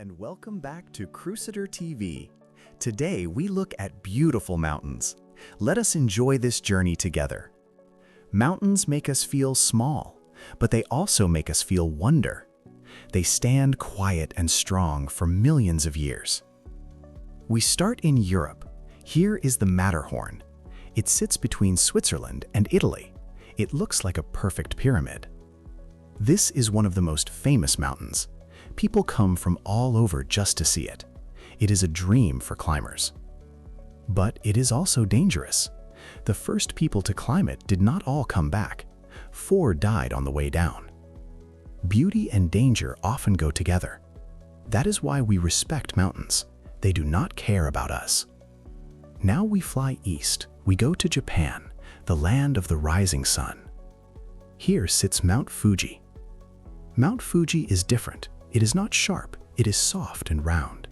and welcome back to Crusader TV. Today we look at beautiful mountains. Let us enjoy this journey together. Mountains make us feel small, but they also make us feel wonder. They stand quiet and strong for millions of years. We start in Europe. Here is the Matterhorn. It sits between Switzerland and Italy. It looks like a perfect pyramid. This is one of the most famous mountains. People come from all over just to see it. It is a dream for climbers. But it is also dangerous. The first people to climb it did not all come back. 4 died on the way down. Beauty and danger often go together. That is why we respect mountains. They do not care about us. Now we fly east. We go to Japan, the land of the rising sun. Here sits Mount Fuji. Mount Fuji is different. It is not sharp, it is soft and round.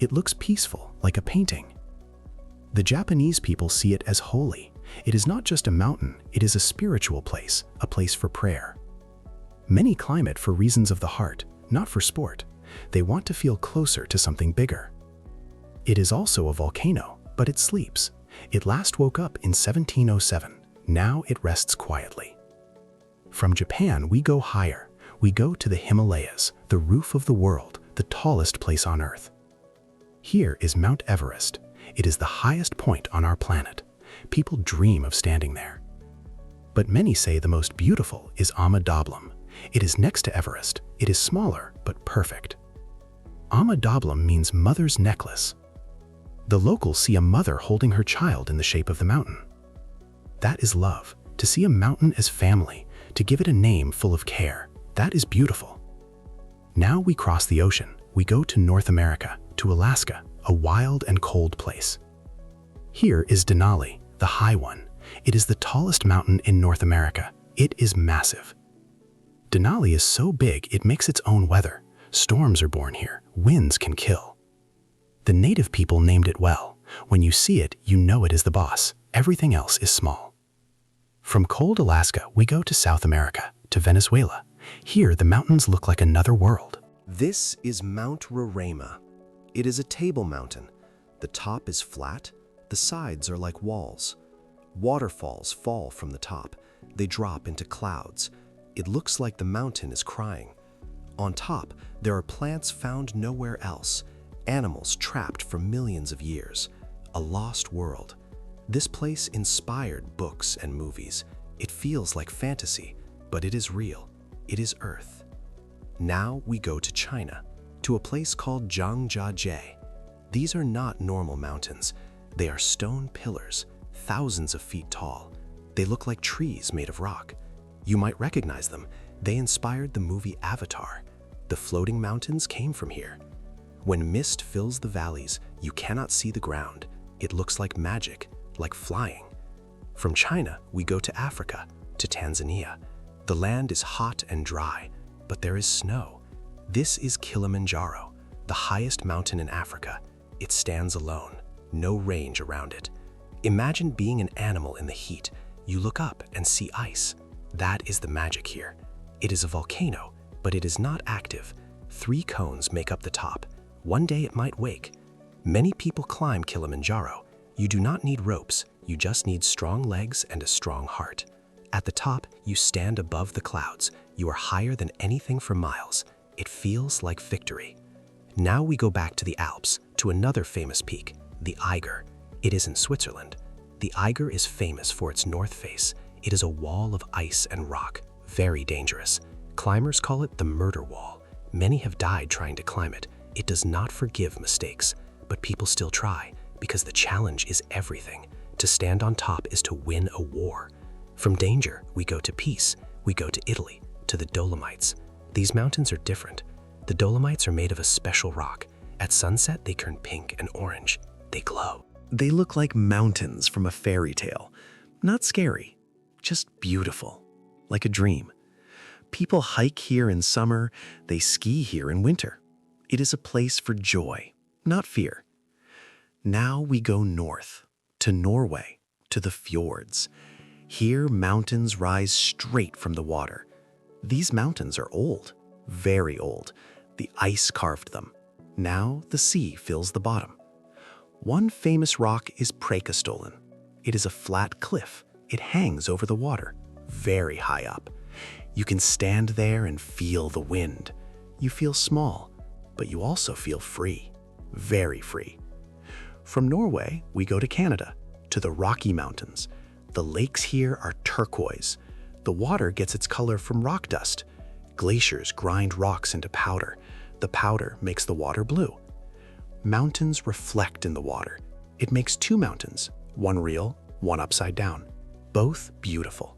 It looks peaceful, like a painting. The Japanese people see it as holy. It is not just a mountain, it is a spiritual place, a place for prayer. Many climb it for reasons of the heart, not for sport. They want to feel closer to something bigger. It is also a volcano, but it sleeps. It last woke up in 1707. Now it rests quietly. From Japan, we go higher. We go to the Himalayas, the roof of the world, the tallest place on Earth. Here is Mount Everest. It is the highest point on our planet. People dream of standing there. But many say the most beautiful is Dablam. It is next to Everest. It is smaller, but perfect. Dablam means mother's necklace. The locals see a mother holding her child in the shape of the mountain. That is love, to see a mountain as family, to give it a name full of care. That is beautiful. Now we cross the ocean. We go to North America, to Alaska, a wild and cold place. Here is Denali, the high one. It is the tallest mountain in North America. It is massive. Denali is so big it makes its own weather. Storms are born here. Winds can kill. The native people named it well. When you see it, you know it is the boss. Everything else is small. From cold Alaska, we go to South America, to Venezuela. Here, the mountains look like another world. This is Mount Roraima. It is a table mountain. The top is flat, the sides are like walls. Waterfalls fall from the top. They drop into clouds. It looks like the mountain is crying. On top, there are plants found nowhere else, animals trapped for millions of years, a lost world. This place inspired books and movies. It feels like fantasy, but it is real. It is Earth. Now we go to China, to a place called Zhangjiajie. These are not normal mountains. They are stone pillars, thousands of feet tall. They look like trees made of rock. You might recognize them. They inspired the movie Avatar. The floating mountains came from here. When mist fills the valleys, you cannot see the ground. It looks like magic, like flying. From China, we go to Africa, to Tanzania. The land is hot and dry, but there is snow. This is Kilimanjaro, the highest mountain in Africa. It stands alone, no range around it. Imagine being an animal in the heat. You look up and see ice. That is the magic here. It is a volcano, but it is not active. 3 cones make up the top. One day it might wake. Many people climb Kilimanjaro. You do not need ropes. You just need strong legs and a strong heart. At the top, you stand above the clouds. You are higher than anything for miles. It feels like victory. Now we go back to the Alps, to another famous peak, the Eiger. It is in Switzerland. The Eiger is famous for its north face. It is a wall of ice and rock, very dangerous. Climbers call it the murder wall. Many have died trying to climb it. It does not forgive mistakes, but people still try, because the challenge is everything. To stand on top is to win a war. From danger, we go to peace. We go to Italy, to the Dolomites. These mountains are different. The Dolomites are made of a special rock. At sunset, they turn pink and orange. They glow. They look like mountains from a fairy tale. Not scary, just beautiful, like a dream. People hike here in summer, they ski here in winter. It is a place for joy, not fear. Now we go north, to Norway, to the fjords. Here, mountains rise straight from the water. These mountains are old, very old. The ice carved them. Now the sea fills the bottom. One famous rock is Preikestolen. It is a flat cliff. It hangs over the water, very high up. You can stand there and feel the wind. You feel small, but you also feel free, very free. From Norway, we go to Canada, to the Rocky Mountains. The lakes here are turquoise. The water gets its color from rock dust. Glaciers grind rocks into powder. The powder makes the water blue. Mountains reflect in the water. It makes two mountains, one real, one upside down. Both beautiful.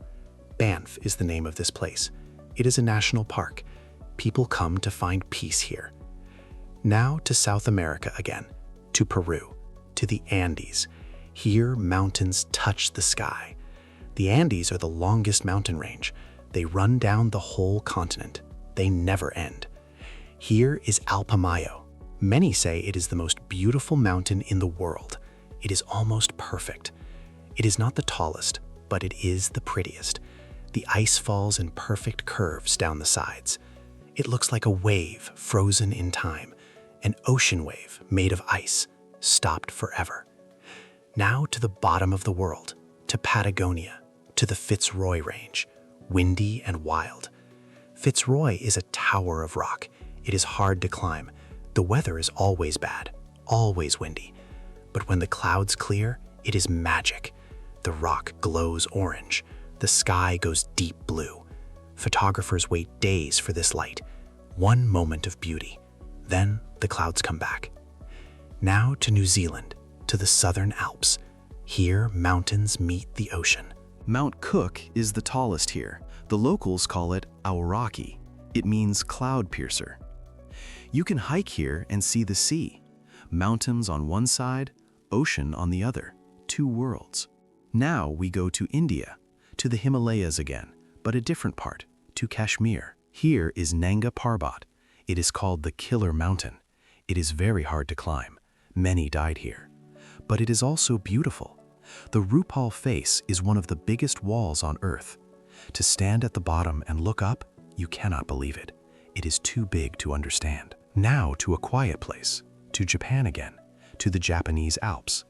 Banff is the name of this place. It is a national park. People come to find peace here. Now to South America again, to Peru, to the Andes. Here, mountains touch the sky. The Andes are the longest mountain range. They run down the whole continent. They never end. Here is Alpamayo. Many say it is the most beautiful mountain in the world. It is almost perfect. It is not the tallest, but it is the prettiest. The ice falls in perfect curves down the sides. It looks like a wave frozen in time, an ocean wave made of ice, stopped forever. Now to the bottom of the world, to Patagonia, to the Fitzroy Range, windy and wild. Fitzroy is a tower of rock. It is hard to climb. The weather is always bad, always windy. But when the clouds clear, it is magic. The rock glows orange. The sky goes deep blue. Photographers wait days for this light. One moment of beauty. Then the clouds come back. Now to New Zealand, to the Southern Alps. Here, mountains meet the ocean. Mount Cook is the tallest here. The locals call it Aoraki. It means cloud piercer. You can hike here and see the sea. Mountains on one side, ocean on the other. Two worlds. Now we go to India, to the Himalayas again, but a different part, to Kashmir. Here is Nanga Parbat. It is called the Killer Mountain. It is very hard to climb. Many died here. But it is also beautiful. The Rupal face is one of the biggest walls on Earth. To stand at the bottom and look up, you cannot believe it. It is too big to understand. Now to a quiet place, to Japan again, to the Japanese Alps.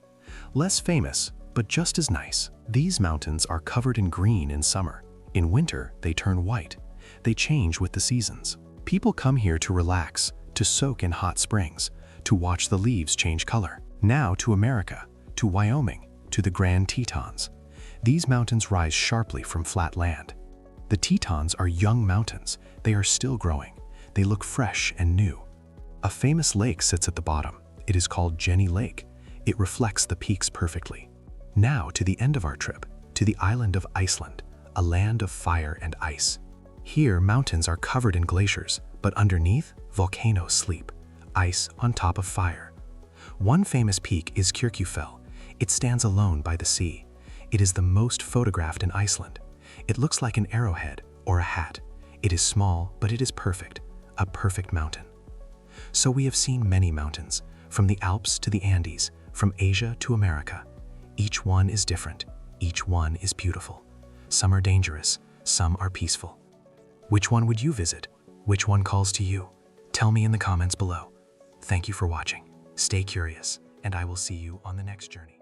Less famous, but just as nice. These mountains are covered in green in summer. In winter, they turn white. They change with the seasons. People come here to relax, to soak in hot springs, to watch the leaves change color. Now to America, to Wyoming, to the Grand Tetons. These mountains rise sharply from flat land. The Tetons are young mountains. They are still growing. They look fresh and new. A famous lake sits at the bottom. It is called Jenny Lake. It reflects the peaks perfectly. Now to the end of our trip, to the island of Iceland, a land of fire and ice. Here, mountains are covered in glaciers, but underneath, volcanoes sleep, ice on top of fire. One famous peak is Kirkjufell. It stands alone by the sea. It is the most photographed in Iceland. It looks like an arrowhead or a hat. It is small, but it is perfect, a perfect mountain. So we have seen many mountains, from the Alps to the Andes, from Asia to America. Each one is different. Each one is beautiful. Some are dangerous. Some are peaceful. Which one would you visit? Which one calls to you? Tell me in the comments below. Thank you for watching. Stay curious, and I will see you on the next journey.